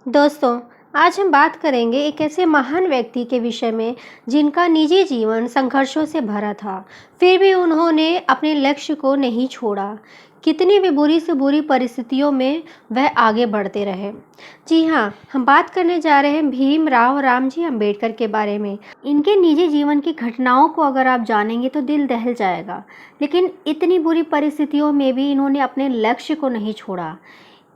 दोस्तों, आज हम बात करेंगे एक ऐसे महान व्यक्ति के विषय में जिनका निजी जीवन संघर्षों से भरा था, फिर भी उन्होंने अपने लक्ष्य को नहीं छोड़ा। कितनी भी बुरी से बुरी परिस्थितियों में वह आगे बढ़ते रहे। जी हाँ, हम बात करने जा रहे हैं भीमराव रामजी अंबेडकर के बारे में। इनके निजी जीवन की घटनाओं को अगर आप जानेंगे तो दिल दहल जाएगा, लेकिन इतनी बुरी परिस्थितियों में भी इन्होंने अपने लक्ष्य को नहीं छोड़ा।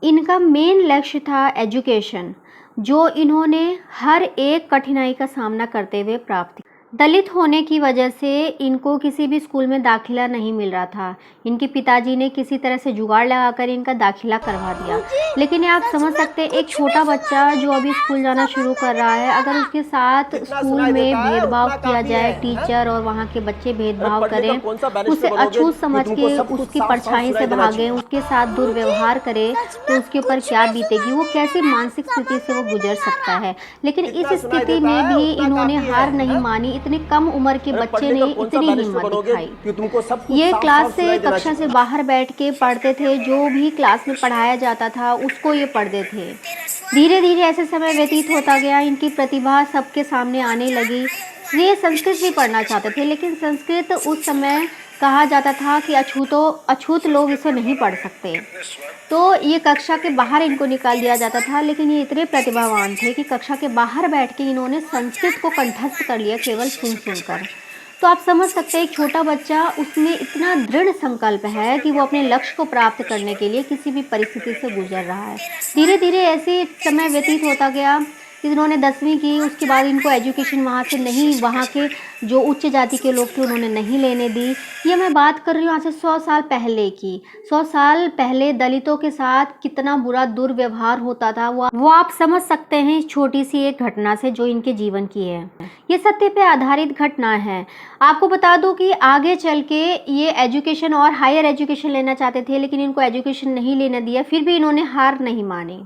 इनका मेन लक्ष्य था एजुकेशन, जो इन्होंने हर एक कठिनाई का सामना करते हुए प्राप्त किया। दलित होने की वजह से इनको किसी भी स्कूल में दाखिला नहीं मिल रहा था। इनके पिताजी ने किसी तरह से जुगाड़ लगाकर इनका दाखिला करवा दिया। लेकिन आप समझ सकते हैं, एक छोटा बच्चा जो अभी स्कूल जाना शुरू कर रहा है, अगर उसके साथ स्कूल में भेदभाव किया जाए, टीचर और वहाँ के बच्चे भेदभाव करें, उसे अछूत समझ के उसकी परछाई से भागें, उसके साथ दुर्व्यवहार करें, तो उसके ऊपर क्या बीतेगी, वो कैसी मानसिक स्थिति से वो गुजर सकता है। लेकिन इस स्थिति में भी इन्होंने हार नहीं मानी। इतने कम उम्र के बच्चे ने इतनी हिम्मत दिखाई। ये क्लास से कक्षा से बाहर बैठ के पढ़ते थे, जो भी क्लास में पढ़ाया जाता था उसको ये पढ़ते थे। धीरे धीरे ऐसे समय व्यतीत होता गया, इनकी प्रतिभा सबके सामने आने लगी। ये संस्कृत भी पढ़ना चाहते थे, लेकिन संस्कृत उस समय कहा जाता था कि अछूत लोग इसे नहीं पढ़ सकते, तो ये कक्षा के बाहर इनको निकाल दिया जाता था। लेकिन ये इतने प्रतिभावान थे कि कक्षा के बाहर बैठ के इन्होंने संस्कृत को कंठस्थ कर लिया, केवल सुनकर। तो आप समझ सकते हैं, एक छोटा बच्चा, उसमें इतना दृढ़ संकल्प है कि वो अपने लक्ष्य को प्राप्त करने के लिए किसी भी परिस्थिति से गुजर रहा है। धीरे धीरे ऐसे समय व्यतीत होता गया। इन्होंने 10वीं की, उसके बाद इनको एजुकेशन वहाँ से नहीं, वहाँ के जो उच्च जाति के लोग थे उन्होंने नहीं लेने दी। ये मैं बात कर रही हूँ आज से 100 साल पहले की। 100 साल पहले दलितों के साथ कितना बुरा दुर्व्यवहार होता था, वो आप समझ सकते हैं इस छोटी सी एक घटना से जो इनके जीवन की है। ये सत्य पे आधारित घटना है। आपको बता दूं कि आगे चल के ये एजुकेशन और हायर एजुकेशन लेना चाहते थे, लेकिन इनको एजुकेशन नहीं लेने दिया, फिर भी इन्होंने हार नहीं मानी।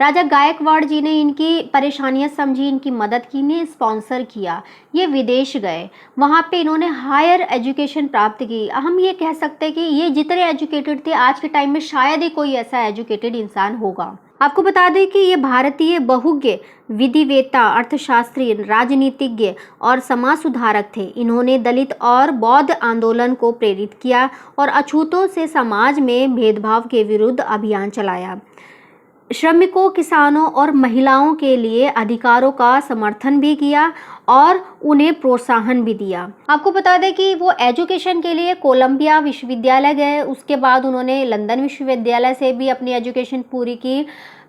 राजा गायकवाड़ जी ने इनकी परेशानियां समझी, इनकी मदद की, इन्हें स्पॉन्सर किया। ये विदेश गए, वहाँ पे इन्होंने हायर एजुकेशन प्राप्त की। हम ये कह सकते हैं कि ये जितने एजुकेटेड थे आज के टाइम में शायद ही कोई ऐसा एजुकेटेड इंसान होगा। आपको बता दें कि ये भारतीय बहुज्ञ विधिवेत्ता, अर्थशास्त्री, राजनीतिज्ञ और समाज सुधारक थे। इन्होंने दलित और बौद्ध आंदोलन को प्रेरित किया और अछूतों से समाज में भेदभाव के विरुद्ध अभियान चलाया। श्रमिकों, किसानों और महिलाओं के लिए अधिकारों का समर्थन भी किया और उन्हें प्रोत्साहन भी दिया। आपको बता दें कि वो एजुकेशन के लिए कोलंबिया विश्वविद्यालय गए, उसके बाद उन्होंने लंदन विश्वविद्यालय से भी अपनी एजुकेशन पूरी की,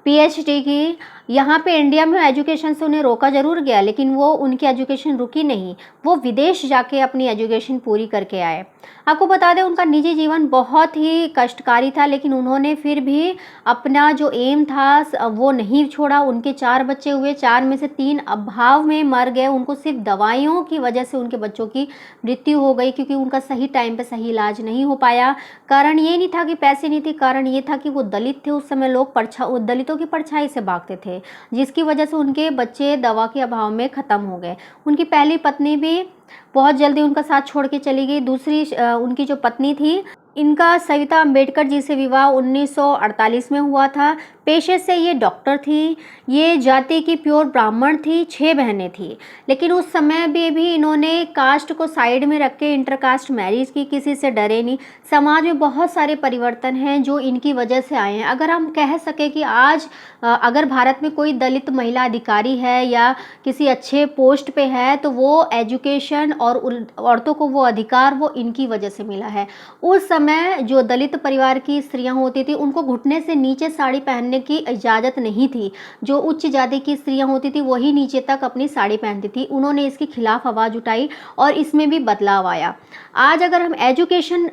पीएचडी की। यहाँ पे इंडिया में एजुकेशन से उन्हें रोका जरूर गया, लेकिन वो उनकी एजुकेशन रुकी नहीं, वो विदेश जाके अपनी एजुकेशन पूरी करके आए। आपको बता दें, उनका निजी जीवन बहुत ही कष्टकारी था, लेकिन उन्होंने फिर भी अपना जो एम था वो नहीं छोड़ा। उनके 4 बच्चे हुए, 4 में से 3 अभाव में मर गए। उनको सिर्फ दवाइयों की वजह से उनके बच्चों की मृत्यु हो गई, क्योंकि उनका सही टाइम पे सही इलाज नहीं हो पाया। कारण ये नहीं था कि पैसे नहीं थे, कारण ये था कि वो दलित थे। उस समय लोग दलितों की परछाई से भागते थे, जिसकी वजह से उनके बच्चे दवा के अभाव में ख़त्म हो गए। उनकी पहली पत्नी भी बहुत जल्दी उनका साथ छोड़ के चली गई। दूसरी उनकी जो पत्नी थी, इनका सविता अंबेडकर जी से विवाह 1948 में हुआ था। पेशे से ये डॉक्टर थी। ये जाति की प्योर ब्राह्मण थी। 6 बहनें थी, लेकिन उस समय भी इन्होंने कास्ट को साइड में रख के इंटरकास्ट मैरिज की, किसी से डरे नहीं। समाज में बहुत सारे परिवर्तन हैं जो इनकी वजह से आए हैं। अगर हम कह सके कि आज अगर भारत में कोई दलित महिला अधिकारी है या किसी अच्छे पोस्ट पे है, तो वो एजुकेशन और औरतों को वो अधिकार वो इनकी वजह से मिला है। उस समय जो दलित परिवार की स्त्रियां होती थी, उनको घुटने से नीचे साड़ी पहनने की इजाज़त नहीं थी। जो उच्च जाति की स्त्रियां होती थी वही नीचे तक अपनी साड़ी पहनती थी। उन्होंने इसके खिलाफ आवाज़ उठाई और इसमें भी बदलाव आया। आज अगर हम एजुकेशन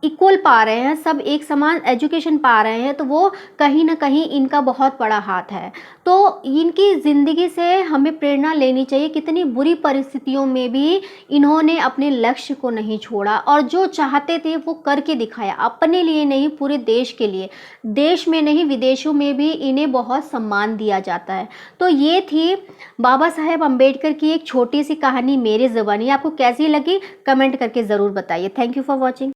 इक्वल पा रहे हैं, सब एक समान एजुकेशन पा रहे हैं, तो वो कहीं ना कहीं इनका बहुत बड़ा हाथ है। तो इनकी ज़िंदगी से हमें प्रेरणा लेनी चाहिए। कितनी बुरी परिस्थितियों में भी इन्होंने अपने लक्ष्य को नहीं छोड़ा और जो चाहते थे वो करके दिखाया, अपने लिए नहीं, पूरे देश के लिए। देश में नहीं, विदेशों में भी इन्हें बहुत सम्मान दिया जाता है। तो ये थी बाबा साहेब अम्बेडकर की एक छोटी सी कहानी मेरे ज़बानी। आपको कैसी लगी कमेंट करके ज़रूर बताइए। Thank you for watching.